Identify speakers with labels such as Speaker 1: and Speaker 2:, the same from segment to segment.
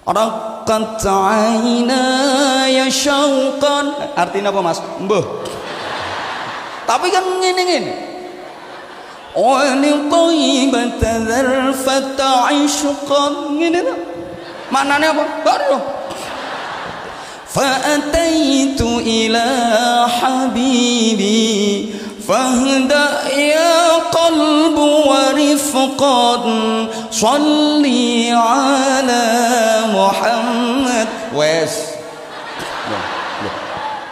Speaker 1: Raqqat aynaya syauqan. Artinya apa Mas? Mbah. Tapi kan ngene-ngene. Wa li thayyibata dzarfata ishqan. Ngene ta. Maknane apa? Baru. Fa ataitu ila habibi fahda ya qalbu wa rifqan salli ala Muhammad. Wes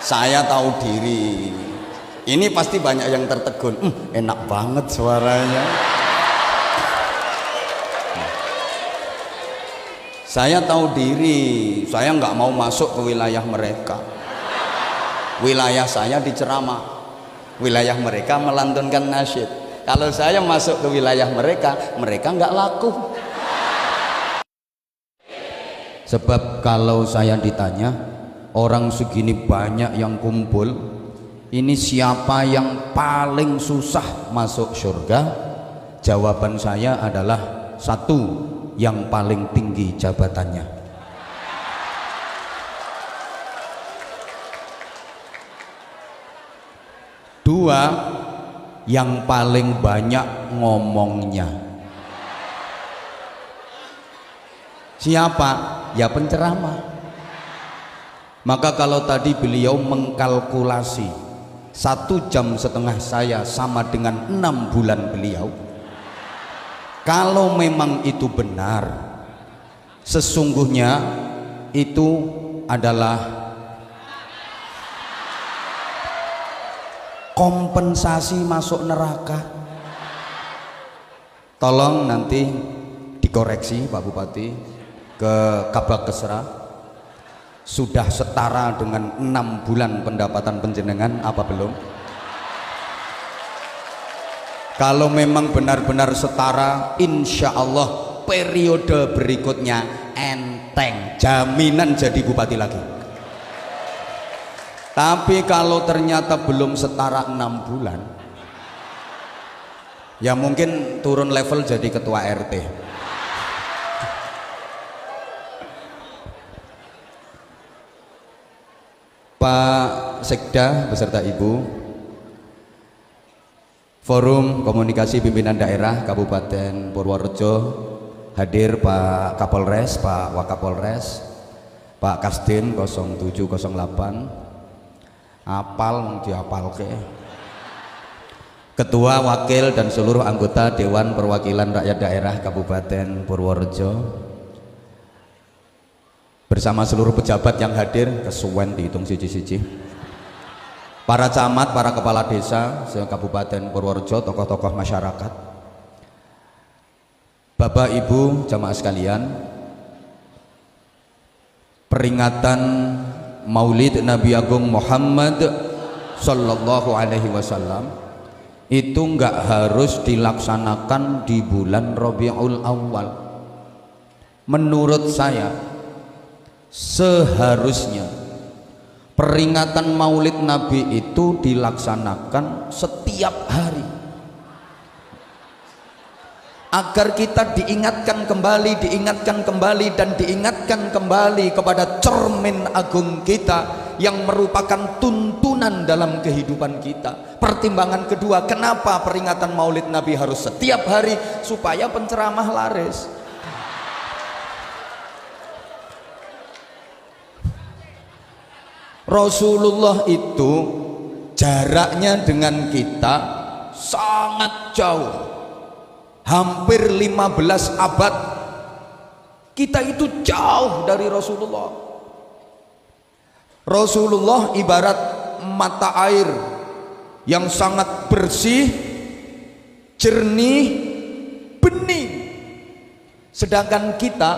Speaker 1: saya tahu diri, ini pasti banyak yang tertegun. Enak banget suaranya. Saya tahu diri, saya nggak mau masuk ke wilayah mereka. Wilayah saya diceramah, wilayah mereka melantunkan nasyid. Kalau saya masuk ke wilayah mereka, mereka nggak laku. Sebab kalau saya ditanya, orang segini banyak yang kumpul, ini siapa yang paling susah masuk surga? Jawaban saya adalah satu, yang paling tinggi jabatannya. Dua, yang paling banyak ngomongnya. Siapa? Ya penceramah. Maka kalau tadi beliau mengkalkulasi 1,5 jam saya sama dengan 6 bulan beliau, kalau memang itu benar, sesungguhnya itu adalah kompensasi masuk neraka. Tolong nanti dikoreksi Pak Bupati ke Kabak Kesra, sudah setara dengan 6 bulan pendapatan panjenengan apa belum? Kalau memang benar-benar setara, insya Allah periode berikutnya enteng, jaminan jadi bupati lagi. Tapi kalau ternyata belum setara 6 bulan, ya mungkin turun level jadi ketua RT. Pak Sekda beserta Ibu, Forum Komunikasi Pimpinan Daerah Kabupaten Purworejo, hadir Pak Kapolres, Pak Wakapolres, Pak Kasdim 0708, apal diapalke, Ketua, Wakil dan seluruh anggota Dewan Perwakilan Rakyat Daerah Kabupaten Purworejo, bersama seluruh pejabat yang hadir, kesuwen dihitung siji-siji, para camat, para kepala desa se-Kabupaten Purworejo, tokoh-tokoh masyarakat, Bapak Ibu jamaah sekalian, peringatan Maulid Nabi Agung Muhammad Sallallahu Alaihi Wasallam itu enggak harus dilaksanakan di bulan Rabiul Awal. Menurut saya seharusnya peringatan Maulid Nabi itu dilaksanakan setiap hari, agar kita diingatkan kembali dan diingatkan kembali kepada cermin agung kita yang merupakan tuntunan dalam kehidupan kita. Pertimbangan kedua, kenapa peringatan Maulid Nabi harus setiap hari? Supaya penceramah laris. Rasulullah itu jaraknya dengan kita sangat jauh, hampir 15 abad. Kita itu jauh dari Rasulullah. Rasulullah ibarat mata air yang sangat bersih, jernih, bening. Sedangkan kita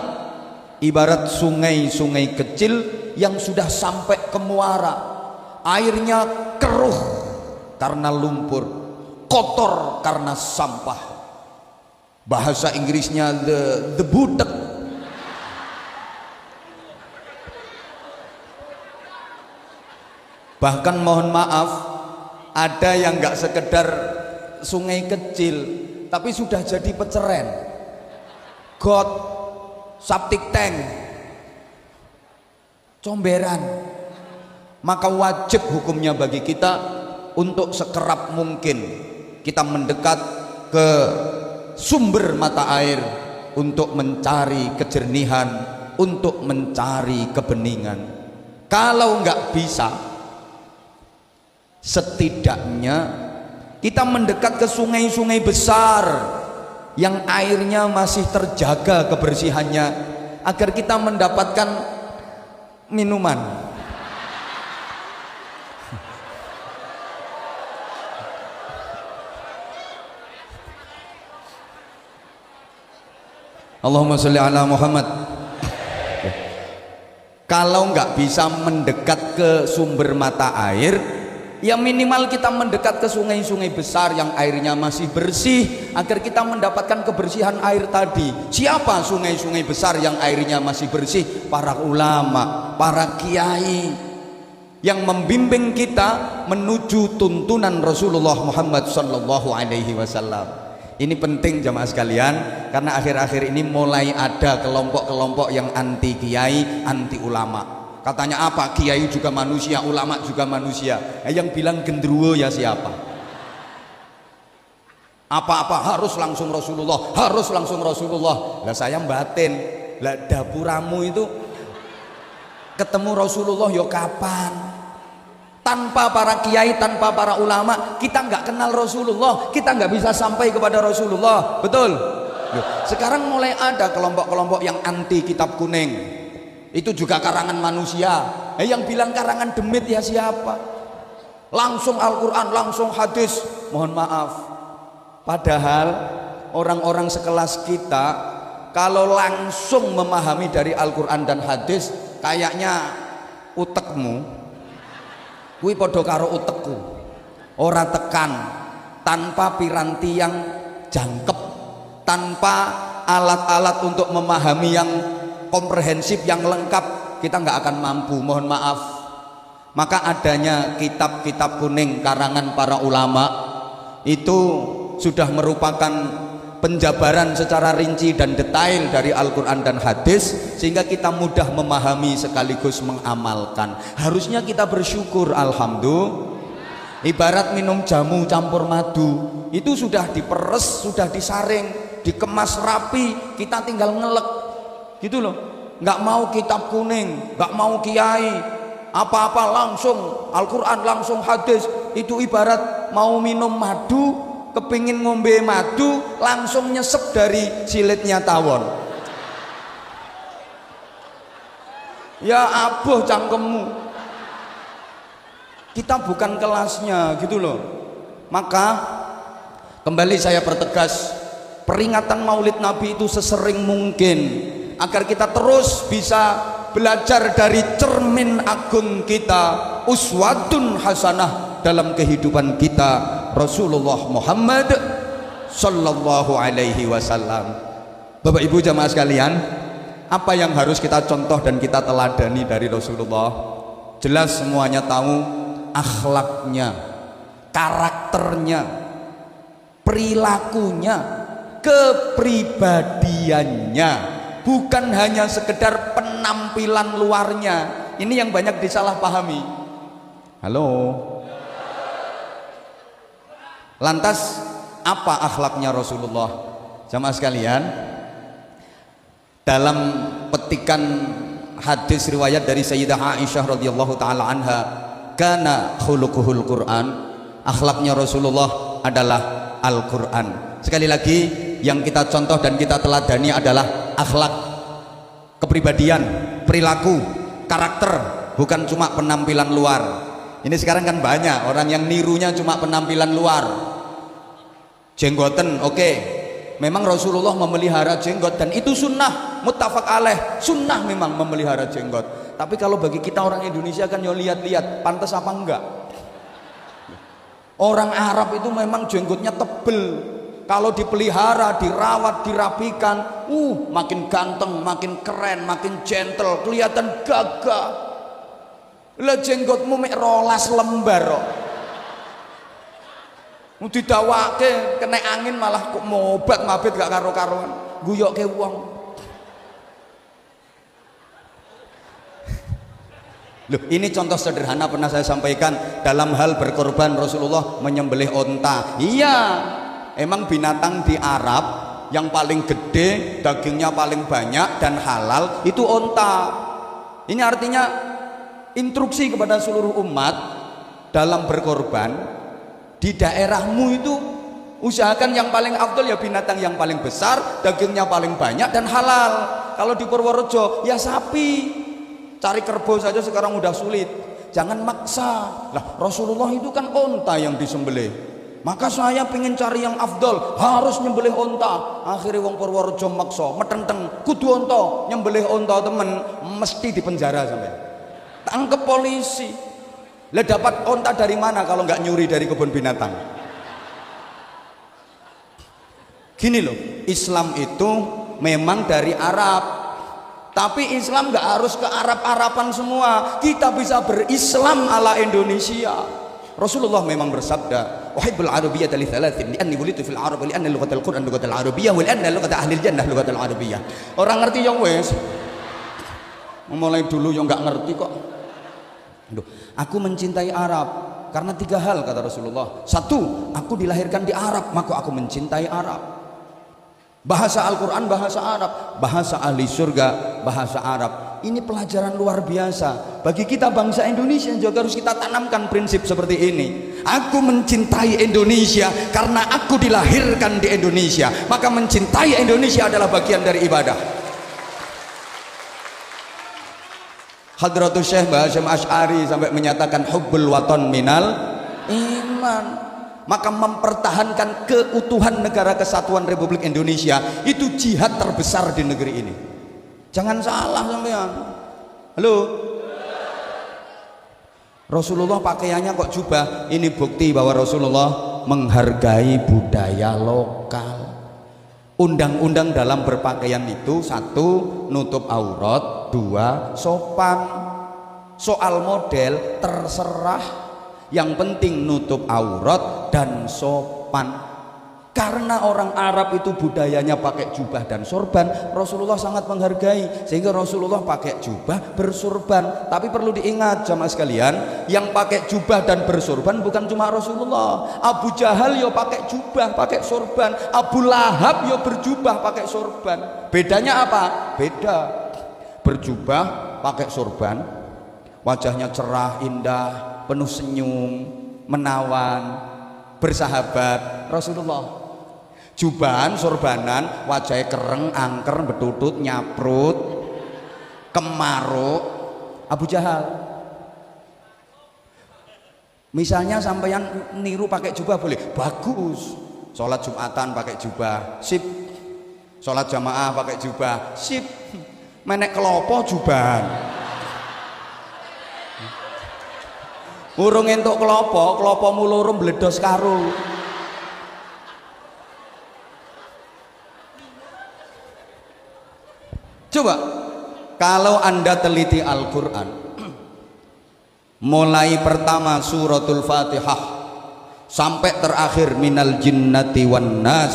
Speaker 1: ibarat sungai-sungai kecil yang sudah sampai ke muara, airnya keruh karena lumpur, kotor karena sampah. Bahasa Inggrisnya the butek. Bahkan mohon maaf, ada yang nggak sekedar sungai kecil tapi sudah jadi peceren, got, septic tank, comberan. Maka wajib hukumnya bagi kita untuk sekerap mungkin kita mendekat ke sumber mata air untuk mencari kejernihan, untuk mencari kebeningan. Kalau nggak bisa, setidaknya kita mendekat ke sungai-sungai besar yang airnya masih terjaga kebersihannya, agar kita mendapatkan minuman. Allahumma sholli ala Muhammad. Kalau nggak bisa mendekat ke sumber mata air, ya minimal kita mendekat ke sungai-sungai besar yang airnya masih bersih, agar kita mendapatkan kebersihan air tadi. Siapa sungai-sungai besar yang airnya masih bersih? Para ulama, para kiai yang membimbing kita menuju tuntunan Rasulullah Muhammad sallallahu alaihi wasallam. Ini penting jamaah sekalian, karena akhir-akhir ini mulai ada kelompok-kelompok yang anti kiai, anti ulama. Katanya apa? Kiai juga manusia, ulama juga manusia. Yang bilang gendruwo ya siapa? Apa-apa harus langsung Rasulullah, harus langsung Rasulullah. Lah saya batin, lah dapuramu itu ketemu Rasulullah yo kapan? Tanpa para kiai, tanpa para ulama, kita nggak kenal Rasulullah, kita nggak bisa sampai kepada Rasulullah. Betul? Sekarang mulai ada kelompok-kelompok yang anti kitab kuning. Itu juga karangan manusia. Yang bilang karangan demit ya siapa? Langsung Al-Quran, langsung hadis. Mohon maaf. Padahal orang-orang sekelas kita kalau langsung memahami dari Al-Quran dan hadis, kayaknya utekmu kuwi padha karo utekku, ora tekan, tanpa piranti yang jangkep, tanpa alat-alat untuk memahami yang komprehensif, yang lengkap, kita nggak akan mampu. Mohon maaf. Maka adanya kitab-kitab kuning karangan para ulama itu sudah merupakan penjabaran secara rinci dan detail dari Al-Quran dan hadis, sehingga kita mudah memahami sekaligus mengamalkan. Harusnya kita bersyukur. Alhamdulillah. Ibarat minum jamu campur madu, itu sudah diperes, sudah disaring, dikemas rapi, kita tinggal ngelek gitu loh. Nggak mau kitab kuning, nggak mau kiai, apa-apa langsung Al-Quran, langsung hadis. Itu ibarat mau minum madu, kepingin ngombe madu, langsung nyesep dari silitnya tawon. Ya aboh cangkemmu. Kita bukan kelasnya gitu loh. Maka kembali saya pertegas, peringatan Maulid Nabi itu sesering mungkin, agar kita terus bisa belajar dari cermin agung kita, uswatun hasanah dalam kehidupan kita, Rasulullah Muhammad sallallahu alaihi wasallam. Bapak Ibu jamaah sekalian, apa yang harus kita contoh dan kita teladani dari Rasulullah? Jelas semuanya tahu akhlaknya, karakternya, perilakunya, kepribadiannya, bukan hanya sekedar penampilan luarnya. Ini yang banyak disalahpahami. Halo. Lantas apa akhlaknya Rasulullah? Jamaah sekalian, dalam petikan hadis riwayat dari Sayyidah Aisyah radhiyallahu taala anha, kana khuluquhul Quran, akhlaknya Rasulullah adalah Al-Quran. Sekali lagi, yang kita contoh dan kita teladani adalah akhlak, kepribadian, perilaku, karakter, bukan cuma penampilan luar. Ini sekarang kan banyak orang yang nirunya cuma penampilan luar. Jenggoten, oke. Memang Rasulullah memelihara jenggot dan itu sunnah, muttafaq alaih. Sunnah memang memelihara jenggot. Tapi kalau bagi kita orang Indonesia kan yo lihat-lihat, pantas apa enggak? Orang Arab itu memang jenggotnya tebel. Kalau dipelihara, dirawat, dirapikan, makin ganteng, makin keren, makin gentle, kelihatan gagah. Lah jenggotmu mek 12 lembar kok. Didawake kena angin malah kok mobat mabit gak karo-karuan, guyoke wong. Loh, ini contoh sederhana pernah saya sampaikan dalam hal berkorban. Rasulullah menyembelih onta. Iya, emang binatang di Arab yang paling gede, dagingnya paling banyak dan halal itu onta. Ini artinya instruksi kepada seluruh umat dalam berkorban di daerahmu itu usahakan yang paling afdol ya binatang yang paling besar, dagingnya paling banyak dan halal. Kalau di Purworejo ya sapi. Cari kerbau saja sekarang udah sulit. Jangan maksa. Lah, Rasulullah itu kan onta yang disembelih. Maka saya pengen cari yang afdol, harus nyembelih onta. Akhirnya wong Purworejo maksa, metenteng, kudu onta, nyembelih onta temen, mesti dipenjara sampai. Tangkep polisi. Lah dapat onta dari mana kalau nggak nyuri dari kebun binatang? Gini loh, Islam itu memang dari Arab. Tapi Islam nggak harus ke Arab-Araban semua. Kita bisa berislam ala Indonesia. Rasulullah memang bersabda, "Uhibbul arabiyyata li thalathin, li'anni wulidtu fil Arab, li'anna lughatal Qur'an lughatal arabiyyah, wa li'anna lughata ahlil jannah lughatal arabiyyah." Orang ngerti yang wes. Mulai dulu yang nggak ngerti kok. Aduh, aku mencintai Arab karena 3 hal kata Rasulullah. 1, aku dilahirkan di Arab, maka aku mencintai Arab. Bahasa Al-Quran bahasa Arab, bahasa ahli surga bahasa Arab. Ini pelajaran luar biasa bagi kita bangsa Indonesia. Juga harus kita tanamkan prinsip seperti ini. Aku mencintai Indonesia karena aku dilahirkan di Indonesia, maka mencintai Indonesia adalah bagian dari ibadah. Hadratus Syekh Mbah Hasyim Asy'ari sampai menyatakan hubbul waton minal iman. Maka mempertahankan keutuhan negara kesatuan Republik Indonesia itu jihad terbesar di negeri ini. Jangan salah sampean. Halo. Rasulullah pakaiannya kok jubah. Ini bukti bahwa Rasulullah menghargai budaya lokal. Undang-undang dalam berpakaian itu 1, nutup aurat, 2, sopan. Soal model terserah. Yang penting nutup aurat dan sopan. Karena orang Arab itu budayanya pakai jubah dan sorban, Rasulullah sangat menghargai sehingga Rasulullah pakai jubah bersorban. Tapi perlu diingat jamaah sekalian, yang pakai jubah dan bersorban bukan cuma Rasulullah. Abu Jahal yo pakai jubah, pakai sorban. Abu Lahab yo berjubah, pakai sorban. Bedanya apa? Beda. Berjubah, pakai sorban, wajahnya cerah, indah, penuh senyum, menawan, bersahabat. Rasulullah jubahan, sorbanan, wajahnya kereng, angker, betutut, nyaprut, kemaruk. Abu Jahal. Misalnya sampeyan niru pakai jubah boleh, bagus. Sholat Jumatan pakai jubah, sip. Sholat jamaah pakai jubah, sip. Menek kelopo jubahan. Urung entuk klopo muloro mbledos karo. Coba kalau Anda teliti Al-Qur'an mulai pertama suratul Fatihah sampai terakhir minal jinnati wan nas,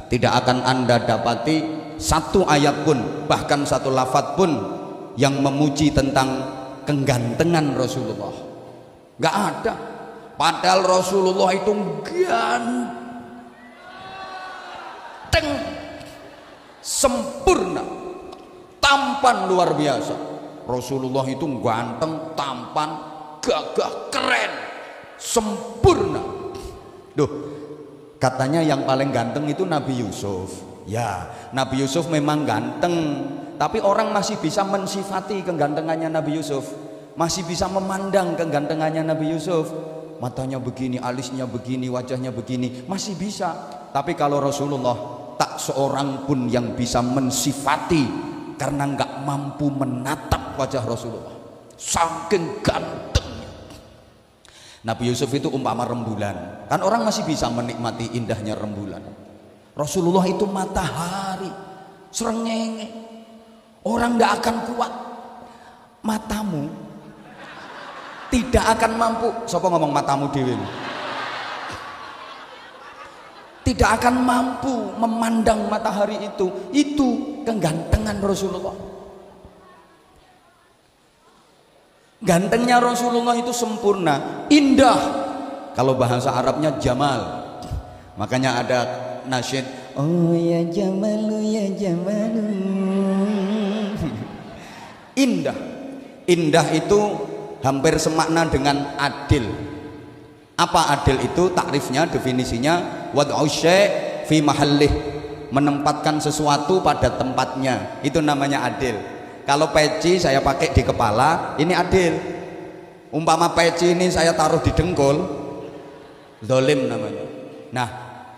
Speaker 1: tidak akan Anda dapati satu ayat pun, bahkan satu lafaz pun yang memuji tentang kegantengan Rasulullah. Gak ada. Padahal Rasulullah itu ganteng, sempurna, tampan luar biasa. Rasulullah itu ganteng, tampan, gagah, keren, sempurna. Duh, katanya yang paling ganteng itu Nabi Yusuf. Ya, Nabi Yusuf memang ganteng, tapi orang masih bisa mensifati kegantengannya Nabi Yusuf. Masih bisa memandang kegantengannya Nabi Yusuf. Matanya begini, alisnya begini, wajahnya begini, masih bisa. Tapi kalau Rasulullah, tak seorang pun yang bisa mensifati karena nggak mampu menatap wajah Rasulullah. Saking gantengnya. Nabi Yusuf itu umpama rembulan. Kan orang masih bisa menikmati indahnya rembulan. Rasulullah itu matahari, srengenge. Orang nggak akan kuat. Matamu tidak akan mampu. Siapa ngomong matamu dewi? Tidak akan mampu memandang matahari itu. Itu kegantengan Rasulullah. Gantengnya Rasulullah itu sempurna, indah. Kalau bahasa Arabnya jamal. Makanya ada nasyid, oh ya jamalu ya jamalu. Indah. Indah itu hampir semakna dengan adil. Apa adil itu? Takrifnya, definisinya, wad'u syai' fi mahallih, menempatkan sesuatu pada tempatnya. Itu namanya adil. Kalau peci saya pakai di kepala, ini adil. Umpama peci ini saya taruh di dengkul, zalim namanya. Nah,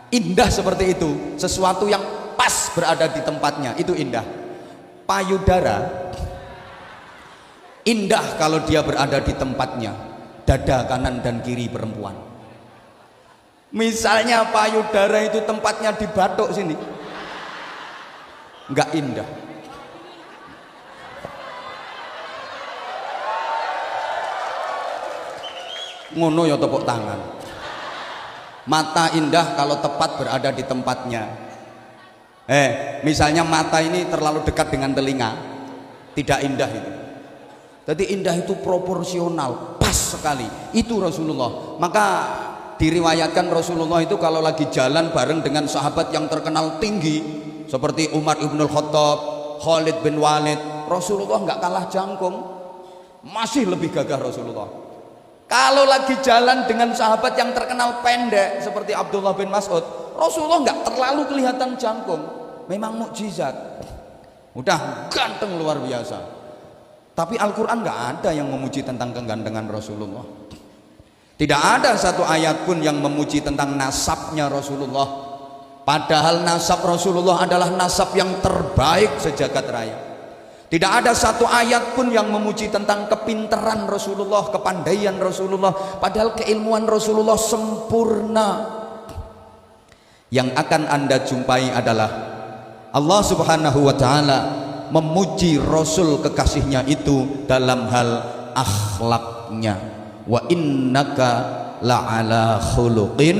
Speaker 1: indah seperti itu, sesuatu yang pas berada di tempatnya, itu indah. Payudara indah kalau dia berada di tempatnya, dada kanan dan kiri perempuan. Misalnya payudara itu tempatnya di batuk sini, nggak indah. Ngono ya tepuk tangan. Mata indah kalau tepat berada di tempatnya. Misalnya mata ini terlalu dekat dengan telinga, tidak indah itu. Jadi indah itu proporsional, pas sekali. Itu Rasulullah. Maka diriwayatkan Rasulullah itu kalau lagi jalan bareng dengan sahabat yang terkenal tinggi seperti Umar ibnul Khattab, Khalid bin Walid, Rasulullah nggak kalah jangkung, masih lebih gagah Rasulullah. Kalau lagi jalan dengan sahabat yang terkenal pendek seperti Abdullah bin Mas'ud, Rasulullah nggak terlalu kelihatan jangkung. Memang mukjizat. Udah ganteng luar biasa. Tapi Al-Quran nggak ada yang memuji tentang kegantengan Rasulullah. Tidak ada satu ayat pun yang memuji tentang nasabnya Rasulullah. Padahal nasab Rasulullah adalah nasab yang terbaik sejagat raya. Tidak ada satu ayat pun yang memuji tentang kepintaran Rasulullah, kepandaian Rasulullah. Padahal keilmuan Rasulullah sempurna. Yang akan Anda jumpai adalah Allah Subhanahu wa ta'ala memuji Rasul kekasihnya itu dalam hal akhlaknya. Wa innaka la'ala khuluqin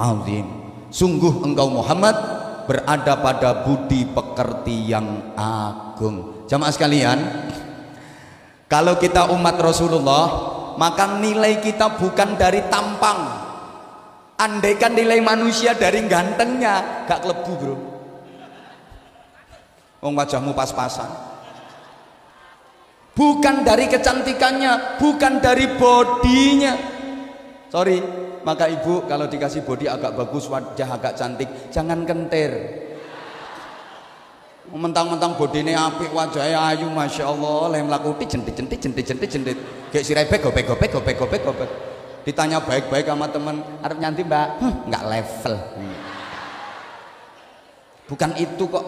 Speaker 1: azim. Sungguh engkau Muhammad berada pada budi pekerti yang agung. Jamaah sekalian, kalau kita umat Rasulullah, maka nilai kita bukan dari tampang. Andaikan nilai manusia dari gantengnya, gak kelebu bro. Wong wajahmu pas-pasan. Bukan dari kecantikannya, bukan dari bodinya. Sorry, maka ibu kalau dikasih body agak bagus, wajah agak cantik, jangan kentir. Mentang-mentang bodine apik, wajahnya ayu, masya Allah, lem lakuti jentit. Kayak si rebek, gopek. Ditanya baik-baik sama temen, arep nyanti mbak, nggak level. Bukan itu kok.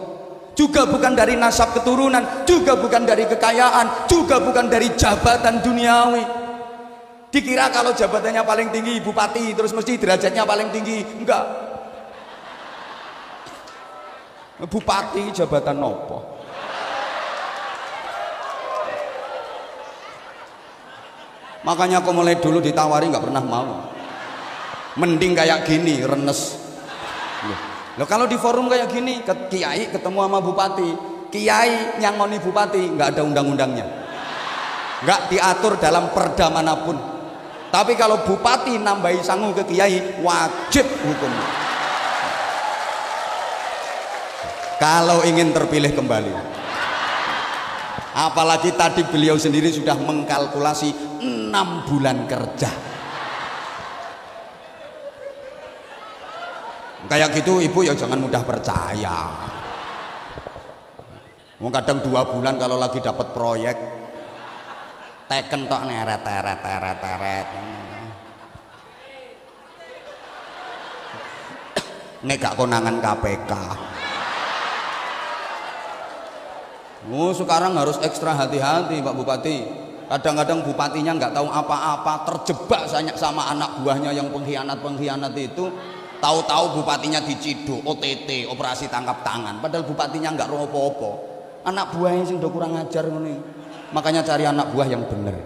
Speaker 1: Juga bukan dari nasab keturunan, juga bukan dari kekayaan, juga bukan dari jabatan duniawi. Dikira kalau jabatannya paling tinggi bupati, terus mesti derajatnya paling tinggi. Enggak. Bupati jabatan nopo? Makanya aku mulai dulu ditawari nggak pernah mau. Mending kayak gini, renes. Loh, kalau di forum kayak gini, kiai ketemu sama bupati, kiai nyangoni bupati, nggak ada undang-undangnya, nggak diatur dalam perda manapun. Tapi kalau bupati nambahi sangu ke kiai, wajib hukum. Kalau ingin terpilih kembali. Apalagi tadi beliau sendiri sudah mengkalkulasi 6 bulan kerja. Kayak gitu ibu ya jangan mudah percaya. Kadang 2 bulan kalau lagi dapat proyek, teken tok neret. Nek gak konangan KPK. Sekarang harus ekstra hati-hati Pak Bupati. Kadang-kadang bupatinya nggak tahu apa-apa, terjebak sama anak buahnya yang pengkhianat itu. Tahu-tahu bupatinya diciduk, OTT, operasi tangkap tangan. Padahal bupatinya nggak ropo-opo. Anak buahnya sih udah kurang ajar nih. Makanya cari anak buah yang bener.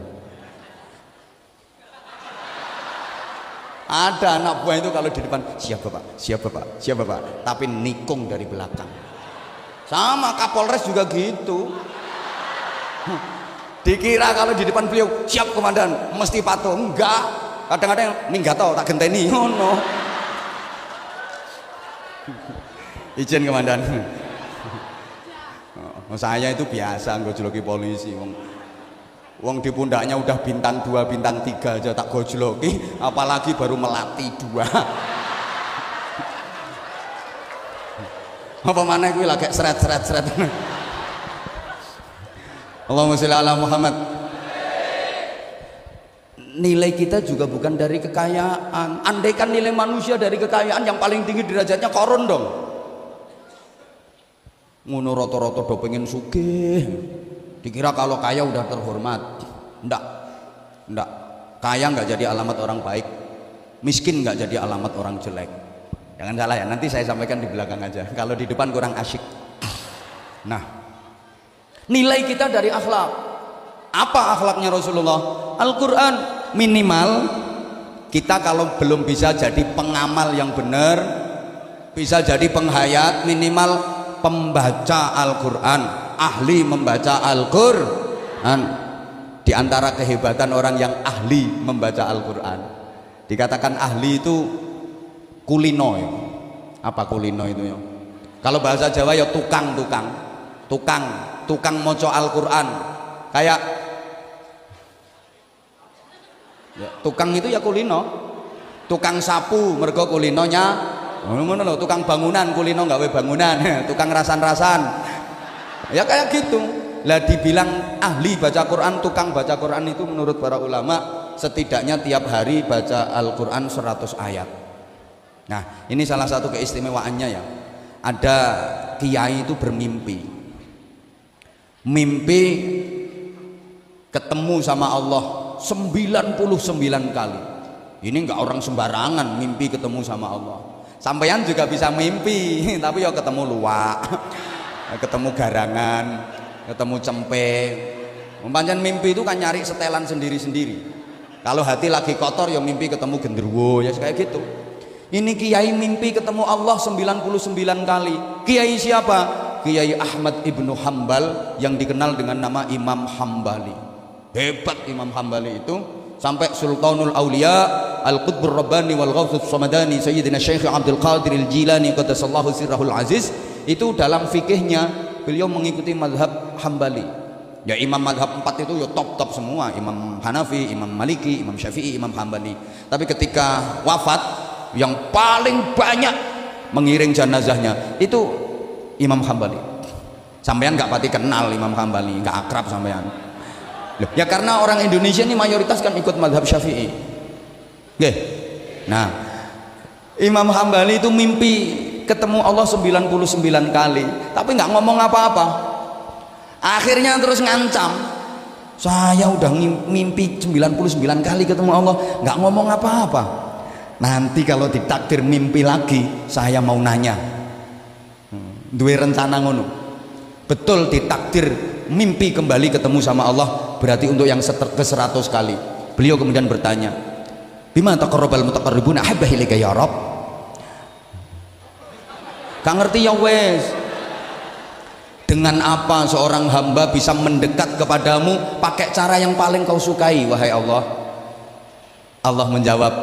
Speaker 1: Ada anak buah itu kalau di depan siap bapak, tapi nikung dari belakang. Sama Kapolres juga gitu. Dikira kalau di depan beliau, siap komandan, mesti patuh. Enggak, kadang-kadang minggat tau tak genteni ngono. Izin komandan. Saya itu biasa gojloki polisi, wong di pundaknya udah bintang 2, bintang 3 aja tak gojloki, apalagi baru melati 2. Apa mana gue lagi seret. Allahumma sholli ala Muhammad. Nilai kita juga bukan dari kekayaan. Andaikan nilai manusia dari kekayaan, yang paling tinggi derajatnya koron dong. Ngono roto-roto do pengen sugih. Dikira kalau kaya udah terhormat. Enggak. Kaya nggak jadi alamat orang baik. Miskin nggak jadi alamat orang jelek. Jangan salah ya, nanti saya sampaikan di belakang aja. Kalau di depan kurang asyik. Nah, nilai kita dari akhlak. Apa akhlaknya Rasulullah? Al-Quran. Minimal kita kalau belum bisa jadi pengamal yang benar, bisa jadi penghayat, minimal pembaca Al-Quran, ahli membaca Al-Quran. Di antara kehebatan orang yang ahli membaca Al-Quran, dikatakan ahli itu kulino ya. Apa kulino itu ya? Kalau bahasa Jawa ya tukang moco Al-Quran. Kayak ya, tukang itu ya kulino, tukang sapu mergo kulinonya ngono lho, tukang bangunan kulino gawe bangunan, tukang rasan-rasan. Ya kayak gitu. Lah dibilang ahli baca Quran, tukang baca Quran itu menurut para ulama setidaknya tiap hari baca Al-Quran 100 ayat. Nah, ini salah satu keistimewaannya ya. Ada kiai itu bermimpi. Mimpi ketemu sama Allah 99 kali. Ini enggak orang sembarangan mimpi ketemu sama Allah. Sampeyan juga bisa mimpi, tapi ya ketemu luwak, ketemu garangan, ketemu cempe. Pancen mimpi itu kan nyari setelan sendiri-sendiri. Kalau hati lagi kotor ya mimpi ketemu genderuwo, ya kayak gitu. Ini kiai mimpi ketemu Allah 99 kali. Kiai siapa? Kiai Ahmad Ibnu Hambal yang dikenal dengan nama Imam Hambali. Hebat Imam Hambali itu. Sampai Sultanul Aulia Al-Qutbur Rabbani wal Ghawthus Samadani Sayyidina Syekh Abdul Qadir Al-Jilani qaddasallahu sirrahul aziz, itu dalam fikihnya beliau mengikuti mazhab Hambali. Ya imam mazhab 4 itu ya top semua, Imam Hanafi, Imam Maliki, Imam Syafi'i, Imam Hambali. Tapi ketika wafat yang paling banyak mengiring jenazahnya itu Imam Hambali. Sampean nggak pati kenal Imam Hambali, nggak akrab sampean. Ya karena orang Indonesia ini mayoritas kan ikut mazhab Syafi'i. Oke. Nah, Imam Hambali itu mimpi ketemu Allah 99 kali, tapi nggak ngomong apa-apa. Akhirnya terus ngancam, saya udah mimpi 99 kali ketemu Allah, nggak ngomong apa-apa. Nanti kalau ditakdir mimpi lagi, saya mau nanya. Duwe rencana ngono. Betul ditakdir mimpi kembali ketemu sama Allah, berarti untuk yang ke-100 kali. Beliau kemudian bertanya, bima taqarrabal mutaqarribuna ahabba ilaika ya Rabb. Gak ngerti ya wes. Dengan apa seorang hamba bisa mendekat kepadamu pakai cara yang paling kau sukai wahai Allah? Allah menjawab,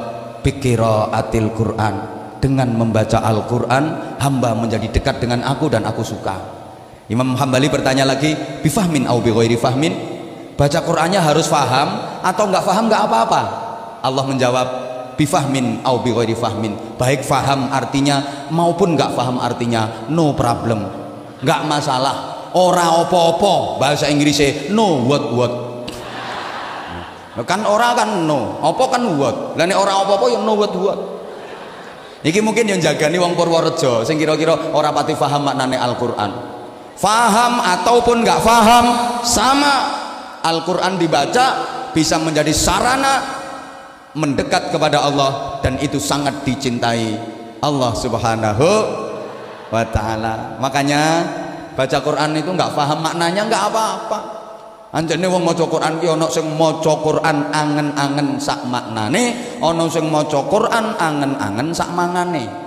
Speaker 1: biqiraatil Quran. Dengan membaca Al-Quran hamba menjadi dekat dengan aku dan aku suka. Imam Hambali bertanya lagi, bifahmin au bi ghairi fahmin? Baca Qur'annya harus faham atau enggak faham enggak apa-apa? Allah menjawab, bifahmin au bi ghairi fahmin. Baik faham artinya maupun enggak faham artinya, no problem. Enggak masalah. Ora opo-opo, bahasa Inggrisnya no what. Kan ora kan no, opo kan what. Lah nek ora opo-opo ya no what. Iki mungkin yang jagani wong Purworejo sing kira-kira ora pati faham maknane Al-Qur'an. Faham ataupun nggak faham sama, Al-Quran dibaca bisa menjadi sarana mendekat kepada Allah, dan itu sangat dicintai Allah Subhanahu wa Ta'ala. Makanya baca Quran itu nggak faham maknanya nggak apa-apa. Anjene wong maca Quran ki ana sing maca Quran angen-angen sak maknane, ana sing maca Quran angen-angen sak mangane.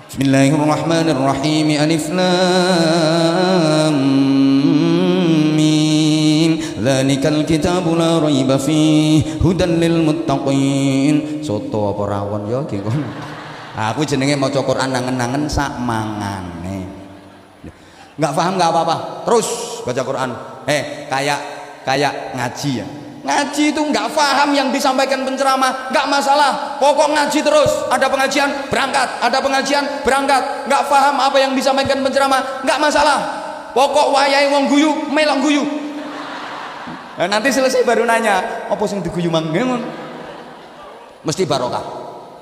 Speaker 1: Bismillahirrahmanirrahim. Alif Lam Mim. Dzalikal kitabu la raiba fihi hudan lil muttaqin. Soto apa rawon ya iki kon. Aku jenenge maca Quran nangen-nangen sak mangane. Enggak paham enggak apa-apa. Terus baca Quran. Kayak ngaji ya. Ngaji itu enggak paham yang disampaikan penceramah, enggak masalah. Pokok ngaji terus. Ada pengajian, berangkat. Ada pengajian, berangkat. Enggak paham apa yang disampaikan penceramah, enggak masalah. Pokok wayahe wong guyu, melok guyu. Nah, nanti selesai baru nanya, apa sing diguyu manggen? Mesti barokah.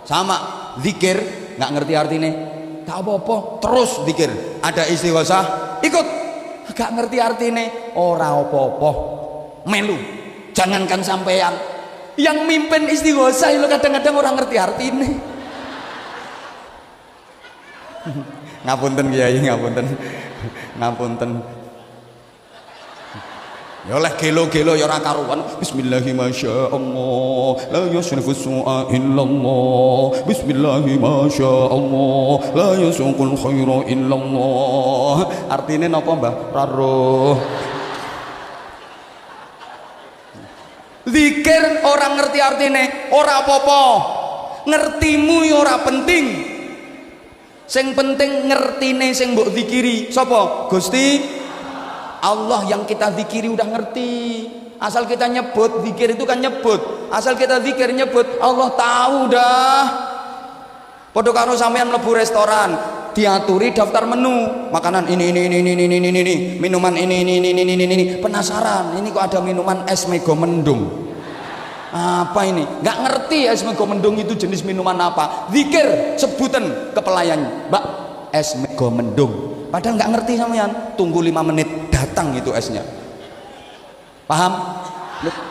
Speaker 1: Sama zikir, nggak ngerti artinya, tak apa-apa, terus zikir. Ada istighosah, ikut. Gak ngerti artinya, ora apa-apa, melu. Jangankan sampean, yang mimpin istighosah itu kadang-kadang orang ngerti artinya. Ngapunten Kiai, ngapunten. Ya oleh gelo-gelo ya ora karuan. Bismillahi masyaallah la yusrifu su'a illallah. Bismillahi masyaallah la yasuqul khaira illallah. Artine napa Mbah? Raruh. Zikir orang ngerti artine, ora apa-apa. Ngertimu ya ora penting. Sing penting ngertine sing mbok zikiri. Sapa? Gusti Allah. Yang kita zikiri udah ngerti. Asal kita nyebut, zikir itu kan nyebut. Asal kita zikir nyebut, Allah tahu dah. Padha karo sampean mlebu restoran, diaturi daftar menu, makanan ini, minuman ini. Penasaran, ini kok ada minuman es mego mendung. Apa ini? Nggak ngerti es mego mendung itu jenis minuman apa. Zikir, sebutan ke pelayan, Mbak, es mego mendung. Padahal nggak ngerti sampean, tunggu 5 menit datang itu esnya. Paham?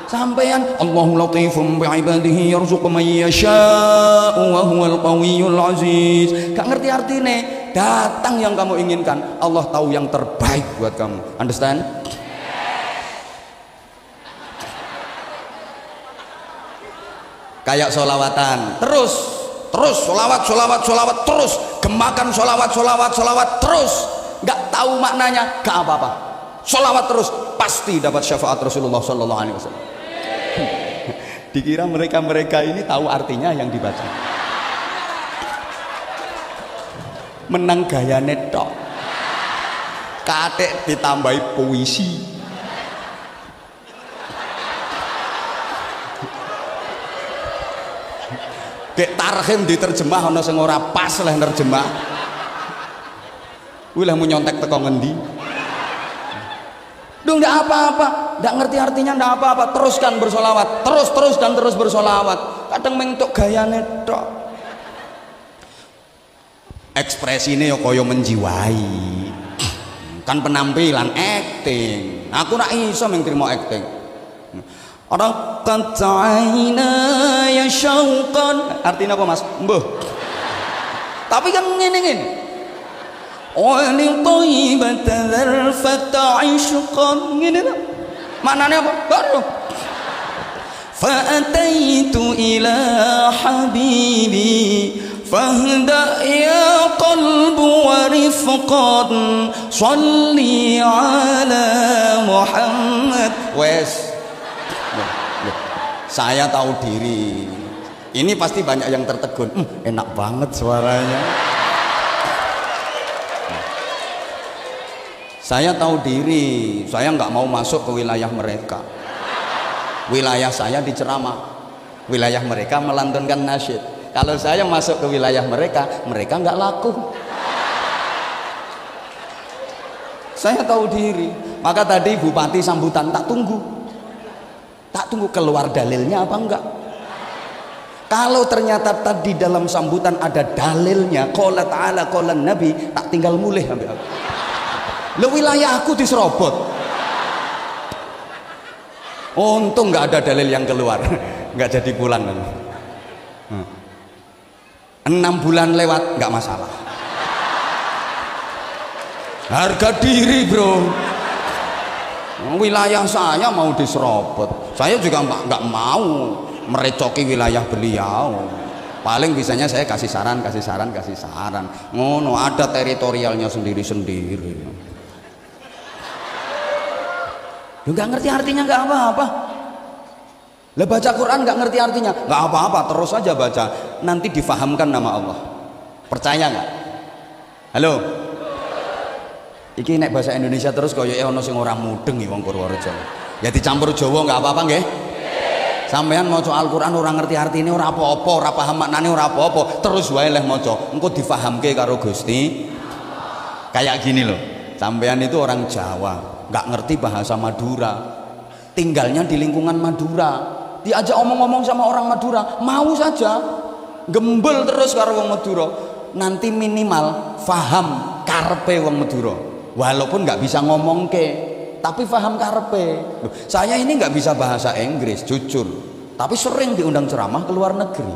Speaker 1: Sampean Allahu latifum bi'ibadihi yarzuqu man yasha'u wa huwal qawiyyul aziz. Gak ngerti artinya, datang yang kamu inginkan. Allah tahu yang terbaik buat kamu. Understand? Kayak sholawatan, terus sholawat terus, gemakan sholawat terus, nggak tahu maknanya, gak apa-apa, sholawat terus, pasti dapat syafaat Rasulullah Sallallahu Alaihi Wasallam. Dikira mereka ini tahu artinya yang dibaca, menang gaya netok, katek ditambahi puisi. Dek tarhim diterjemah ana sing ora pas lah nerjemah. Kuwi lah nyontek teko ngendi? Duh ndak apa-apa, ndak ngerti artinya ndak apa-apa, teruskan bersolawat, terus bersolawat. Kadang mentok gayane tok. Ekspresine ya kaya menjiwai. Kan penampilan acting. Aku ora iso mung trimo acting. Raqat aina ya syauqan, artinya apa Mas? Mbuh. Tapi kan ngene-ngene. Wa li thayyibata dzarfata ishqan, ngene ta? Maknane apa? Baru. Fa ataitu ila habibi fahda ya qalbu wa rifqan shalli ala Muhammad. Wes, saya tahu diri. Ini pasti banyak yang tertegun. Enak banget suaranya. Saya tahu diri. Saya nggak mau masuk ke wilayah mereka. Wilayah saya diceramah, wilayah mereka melantunkan nasyid. Kalau saya masuk ke wilayah mereka, mereka nggak laku. Saya tahu diri. Maka tadi bupati sambutan tak tunggu keluar dalilnya apa enggak. Kalau ternyata tadi dalam sambutan ada dalilnya, qala ta'ala qala nabi, tak tinggal mulih sampai aku. Lo wilayah aku diserobot. Untung nggak ada dalil yang keluar, nggak jadi pulang. 6 bulan lewat nggak masalah. Harga diri bro. Wilayah saya mau diserobot, saya juga nggak mau merecoki wilayah beliau. Paling bisanya saya kasih saran. Ngono, ada teritorialnya sendiri-sendiri.
Speaker 2: Lu nggak ngerti artinya nggak apa-apa. Lah baca Quran nggak ngerti artinya, nggak apa-apa, terus aja baca, nanti difahamkan nama Allah. Percaya nggak? Halo? Iki nek bahasa Indonesia terus koyo ono sing ora mudeng iki wong Purworejo. Ya dicampur Jawa nggak apa-apa nggih? Sampeyan maca Al-Qur'an ora ngerti artine ora apa-apa, ora paham maknane ora apa-apa, terus wae leh maca, engko difahamke karo Gusti. Kayak gini loh. Sampeyan itu orang Jawa, nggak ngerti bahasa Madura. Tinggalnya di lingkungan Madura. Diajak omong-omong sama orang Madura, mau saja. Gembel terus karo wong Madura. Nanti minimal faham karepe wong Madura. Walaupun nggak bisa ngomong tapi faham karepe. Loh, saya ini nggak bisa bahasa Inggris, jujur. Tapi sering diundang ceramah ke luar negeri.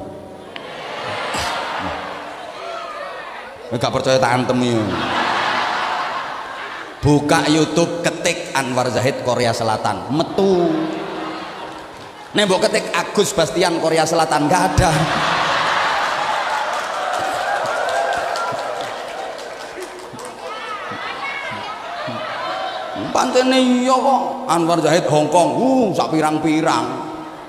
Speaker 2: Nggak percaya tak antem ya. Buka YouTube, ketik Anwar Zahid Korea Selatan, metu. Nembok ketik Agus Bastian Korea Selatan, nggak ada. Pantene iya kok Anwar Zahid Hong Kong, sak pirang-pirang.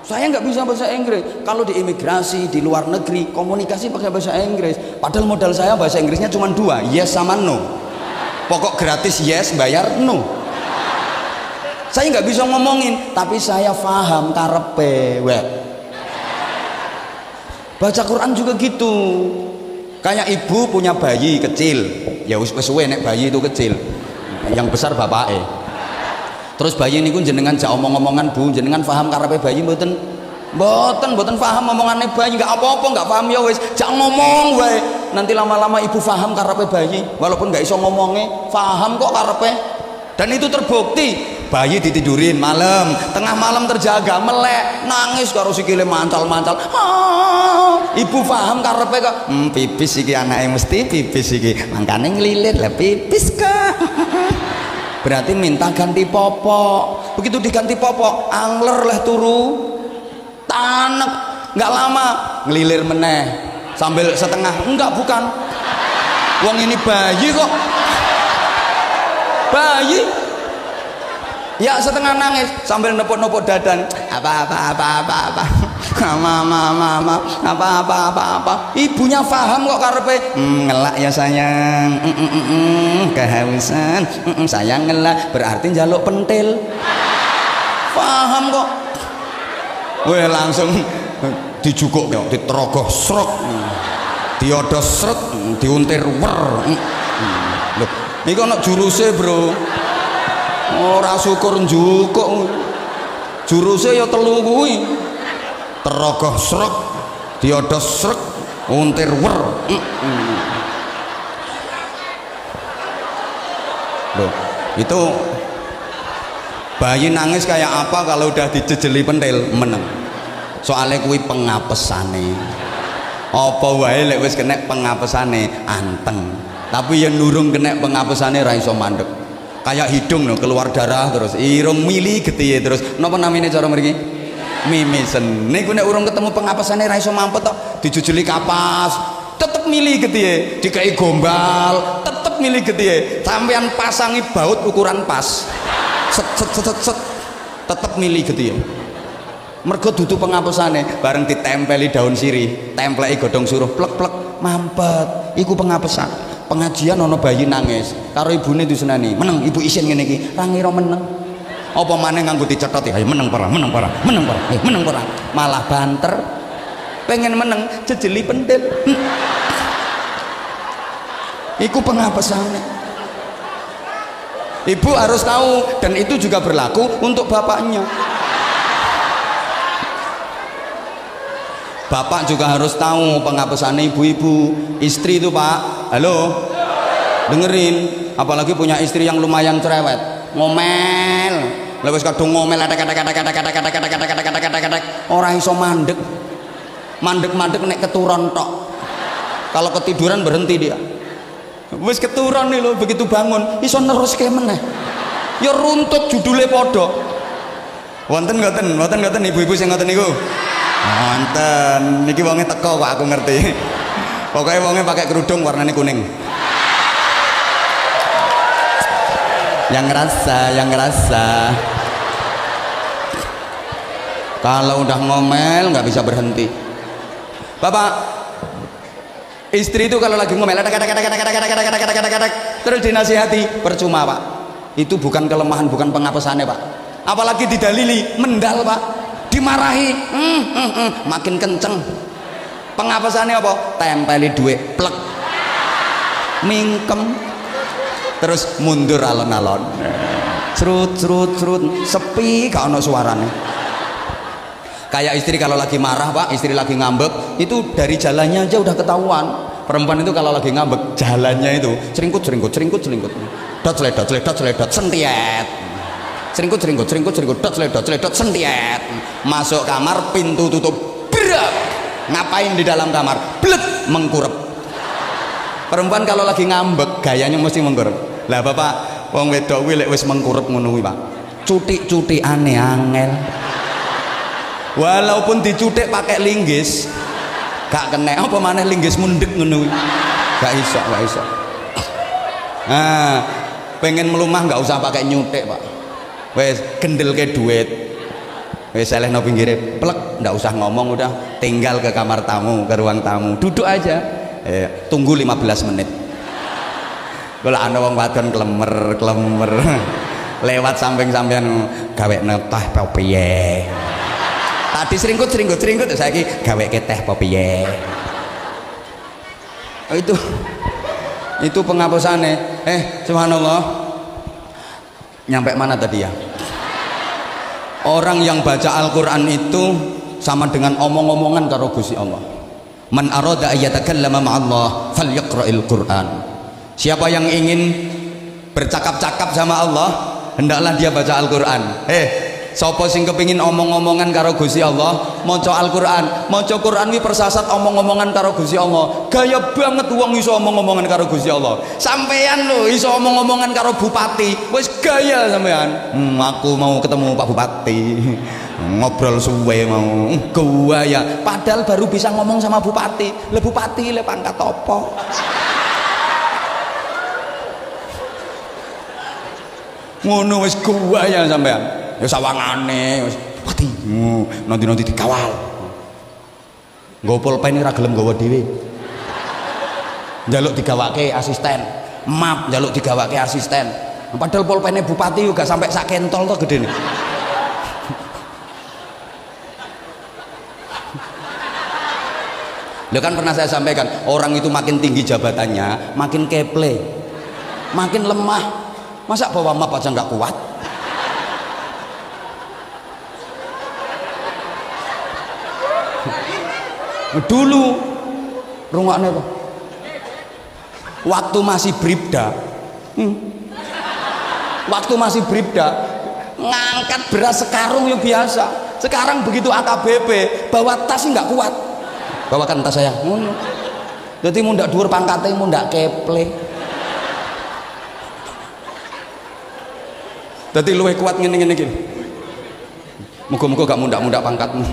Speaker 2: Saya nggak bisa bahasa Inggris. Kalau di imigrasi di luar negeri komunikasi pakai bahasa Inggris. Padahal modal saya bahasa Inggrisnya cuma 2, yes sama no. Pokok gratis yes, bayar no. Saya nggak bisa ngomongin, tapi saya paham karepe. Baca Quran juga gitu. Kayak ibu punya bayi kecil, ya wis suwe nek bayi itu kecil. Yang besar bapake. Terus bayi niku jenengan jak omong-omongan Bu, jenengan paham karepe bayi mboten? Mboten paham omongane bayi, nggak apa-apa, nggak paham ya wis, jak ngomong wae. Nanti lama-lama ibu paham karepe bayi, walaupun nggak iso ngomongnya, paham kok karepe. Dan itu terbukti. Bayi ditidurin malam, tengah malam terjaga, melek, nangis karo sikile mancal-mancal. Ibu paham karepe kok. Pipis iki anake mesti pipis iki. Mangkane nglilir lah pipis kok. Berarti minta ganti popok. Begitu diganti popok, angler lah turu. Tanek, nggak lama ngelilir meneh sambil setengah, enggak bukan, wong ini bayi kok, bayi ya setengah nangis sambil nepuk-nepuk dadan, apa ibunya paham kok karepe, ngelak ya sayang, kehausan, sayang ngelak berarti njaluk pentil, paham kok. Weh langsung dijukuk, diterogoh srek, diodos srek, diuntir wer. Loh, iki ana juruse, Bro. Ora syukur njukuk. Juruse ya 3 kuwi. Terogoh srek, diodos srek, untir wer. Loh, itu bayi nangis kayak apa kalau udah dijejeli pentil meneng. Soalnya kuwi pengapesane. Apa wae lek wis kena pengapesane anteng. Tapi yang nurung kena pengapesane ra iso mandek. Kayak hidung no, keluar darah terus, irung mili getihe terus. Napa namine cara mriki? Mimisen. Niku nek urung ketemu pengapesane ra iso mampet tok, dijujuli kapas, tetep mili getihe, dikai gombal, tetep mili getihe. Sampeyan pasangi baut ukuran pas. Set tetep milih gitu ya. Mergo dudu pengapesane, bareng ditempeli daun sirih, templeki godhong suruh plek-plek mampet. Iku pengapesan. Pengajian ana bayi nangis, karo ibune disenani. Meneng ibu isin ngene iki, ra ngira meneng. Apa maneh nganggo dicetot ya, meneng para. Meneng para. Malah banter. Pengen meneng jejeli pentil. Iku pengapesane. Ibu harus tahu, dan itu juga berlaku untuk bapaknya. Bapak juga harus tahu pengapesannya ibu-ibu. Istri itu Pak, halo, dengerin. Apalagi punya istri yang lumayan cerewet, ngomel, lewis kadung ngomel, orang iso mandek nek keturun tok. Kalau ketiduran berhenti dia. Wis keturun nih lo, begitu bangun iso nerus ke meneh. Ya runtut judulnya podo. Wonten ngoten ibu-ibu sing ngoten niku. Wonten, niki wonge teko kok aku ngerti. Pokoknya wonge pakai kerudung warnanya kuning. Yang ngerasa Kalau udah ngomel nggak bisa berhenti. Bapak, istri itu kalau lagi ngomel terus dinasihati, percuma Pak. Itu bukan kelemahan, bukan pengapesannya Pak. Apalagi didalili, mendal Pak. Dimarahi, makin kenceng. Pengapesannya apa? Tempeli duit, plek, mingkem, terus mundur alon-alon. Serut, sepi, gak ono suaranya. Kayak istri kalau lagi marah Pak, istri lagi ngambek, itu dari jalannya aja udah ketahuan. Perempuan itu kalau lagi ngambek, jalannya itu seringkut, dot seledot, sentiet. Seringkut, dot seledot, sentiet. Masuk kamar, pintu tutup, berak. Ngapain di dalam kamar? Blek, mengkurep. Perempuan kalau lagi ngambek, gayanya mesti mengkurep. Lah Bapak, wong wedok kuwi lek wis mengkurep ngono kuwi Pak. Cutik aneh angel. Walaupun dicutik pakai linggis gak kena, apa maneh linggis mundek ngono kuwi. Gak iso. Nah, pengen melumah gak usah pakai nyutik Pak. Wes gendelke duit. Wes selehno pinggire, plek, ndak usah ngomong, udah tinggal ke kamar tamu, ke ruang tamu. Duduk aja. Tunggu 15 menit. Kalau ana wong wadon klemer. Lewat samping sampean gawekne teh apa piye. Tadi seringkut saiki gaweke teh apa piye. Itu penghapusane. Subhanallah. Nyampe mana tadi ya? Orang yang baca Al-Qur'an itu sama dengan omong-omongan karo Gusti Allah. Man arada ayyatakallama ma'allah falyaqra'il Qur'an. Siapa yang ingin bercakap-cakap sama Allah, hendaklah dia baca Al-Qur'an. Sapa sing kepingin omong-omongan karo Gusti Allah, maca Al-Qur'an. Maca Qur'an wi persasat omong-omongan karo Gusti Allah. Gaya banget wong iso omong-omongan karo Gusti Allah. Sampean lho iso omong-omongan karo bupati, wis gaya sampean. Aku mau ketemu Pak Bupati. Ngobrol suwe mau. Gaya. Padahal baru bisa ngomong sama bupati. Le bupati le pangkat apa? Ngono wis gaya sampean. Ya sawangane wis pati nanti dikawal. Nggo pulpen ora gelem nggawa dhewe. Njaluk digawake asisten. Map njaluk digawake asisten. Padahal pulpene bupati juga sampai sak kentol to gedene. Lho kan pernah saya sampaikan, orang itu makin tinggi jabatannya, makin keple, makin lemah. Masa bawa map aja nggak kuat? Dulu rungokne to. Waktu masih bribda. Waktu masih bribda, ngangkat beras sekarung yang biasa. Sekarang begitu AKBP, bawa tas nggak kuat. Bawakan tas saya. Jadi mundak dhuwur pangkate, mundak keple. Jadi luwih kuat ngene-ngene iki. Muga-muga gak mundak-mundak pangkatmu.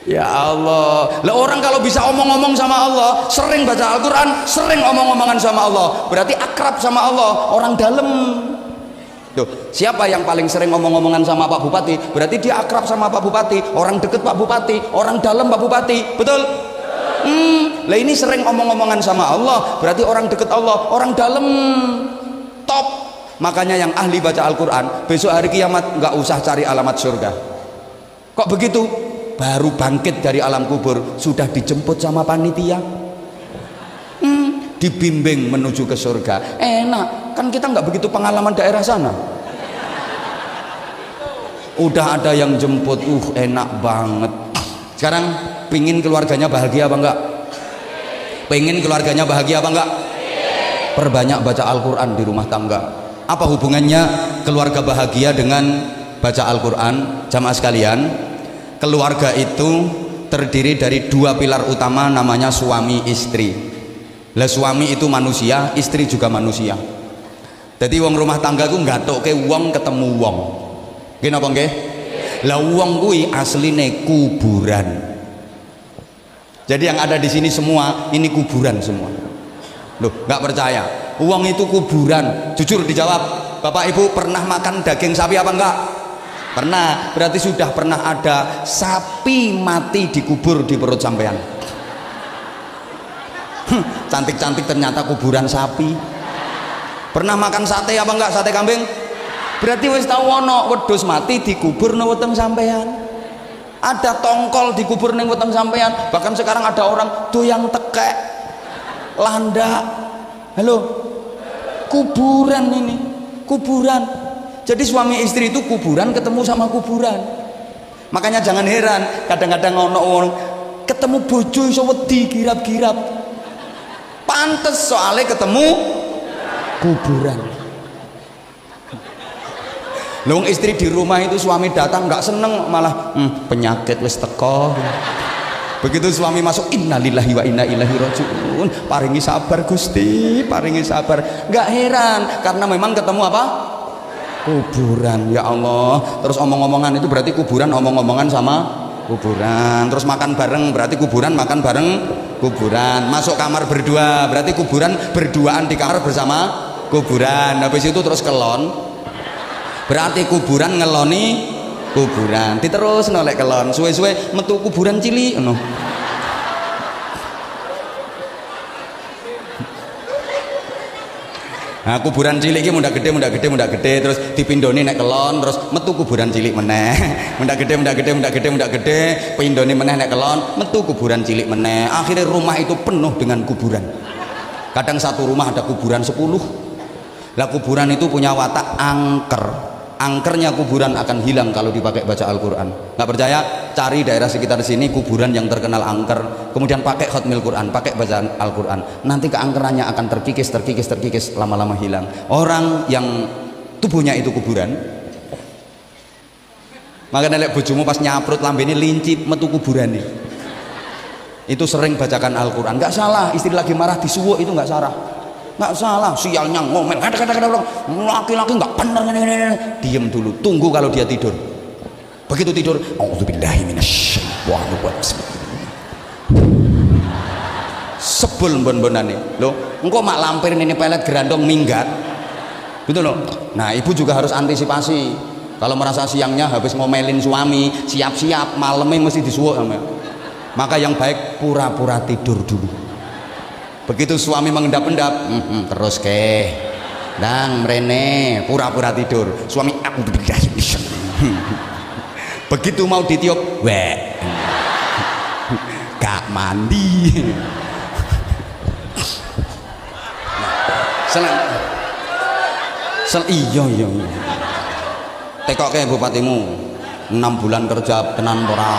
Speaker 2: Ya Allah, lah orang kalau bisa omong-omong sama Allah, sering baca Al-Quran, sering omong-omongan sama Allah, berarti akrab sama Allah, orang dalam. Tuh, siapa yang paling sering omong-omongan sama Pak Bupati? Berarti dia akrab sama Pak Bupati, orang deket Pak Bupati, orang dalam Pak Bupati, betul? Lah ini sering omong-omongan sama Allah, berarti orang deket Allah, orang dalam, top. Makanya yang ahli baca Al-Quran, besok hari kiamat nggak usah cari alamat surga. Kok begitu? Baru bangkit dari alam kubur sudah dijemput sama panitia, dibimbing menuju ke surga. Enak kan, kita nggak begitu pengalaman daerah sana. Udah ada yang jemput, enak banget. Sekarang pingin keluarganya bahagia apa enggak? Pengen keluarganya bahagia apa enggak? Perbanyak baca Al-Quran di rumah tangga. Apa hubungannya keluarga bahagia dengan baca Al-Quran? Jamaah sekalian, keluarga itu terdiri dari dua pilar utama, namanya suami istri. Lah suami itu manusia, istri juga manusia. Jadi wong rumah tangga ku ngatokke wong ketemu wong. Nggih napa nggih? Lah wong kuwi asline kuburan. Jadi yang ada di sini semua ini kuburan semua. Loh, nggak percaya? Wong itu kuburan. Jujur dijawab. Bapak Ibu pernah makan daging sapi apa enggak? Pernah. Berarti sudah pernah ada sapi mati dikubur di perut sampean. Cantik-cantik ternyata kuburan sapi. Pernah makan sate apa enggak? Sate kambing? Berarti wis tahu ono wedhus mati dikubur nang weteng sampean. Ada tongkol dikubur nang weteng sampean. Bahkan sekarang ada orang doyang tekek, landak. Halo, kuburan ini, kuburan. Jadi suami istri itu kuburan ketemu sama kuburan. Makanya jangan heran kadang-kadang ono orang ketemu bojo iso wedi girap-girap. Pantes soalnya ketemu kuburan. Long istri di rumah itu suami datang nggak seneng, malah penyakit wis teko. Begitu suami masuk, innalillahi wa inna ilaihi rajiun, paringi sabar Gusti, paringi sabar. Nggak heran karena memang ketemu apa? Kuburan. Ya Allah. Terus omong-omongan itu berarti kuburan omong-omongan sama kuburan. Terus makan bareng berarti kuburan makan bareng kuburan. Masuk kamar berdua berarti kuburan berduaan di kamar bersama kuburan. Habis itu terus kelon berarti kuburan ngeloni kuburan. Diterus nolek kelon suwe-suwe metu kuburan cilik no. Nah, kuburan cilik iki mundak gede terus dipindoni nek kelon terus metu kuburan cilik meneh. Mundak gede pindoni meneh nek kelon metu kuburan cilik meneh. Akhirnya rumah itu penuh dengan kuburan. Kadang satu rumah ada kuburan 10. Lah kuburan itu punya watak angker. Angkernya kuburan akan hilang kalau dipakai baca Al-Quran. Nggak percaya? Cari daerah sekitar sini kuburan yang terkenal angker, kemudian pakai khotmil Quran, pakai bacaan Al-Quran. Nanti keangkerannya akan terkikis, lama-lama hilang. Orang yang tubuhnya itu kuburan, makanya lek bojomu pas nyaprut lambene lincip metu kuburan nih. Itu sering bacakan Al-Quran. Nggak salah, istri lagi marah disuwuk itu nggak salah. Nggak salah, sialnya ngomel, kata-kata laki-laki nggak benar, diem dulu, tunggu kalau dia tidur. Begitu tidur, auzubillahi minasyaitonir rajim. Sebel bon-bonane. Loh, engkau mak lampir ini pelet gerandong minggat. Gitu loh. Nah, ibu juga harus antisipasi. Kalau merasa siangnya habis ngomelin suami, siap-siap malamnya mesti disuwuk sama. Maka yang baik pura-pura tidur dulu. Begitu suami mengendap-endap, terus ke dang mrene pura-pura tidur. Suami begitu mau ditiup, gak mandi. Iya. Tekok ke bupatimu 6 bulan kerja tenan ora.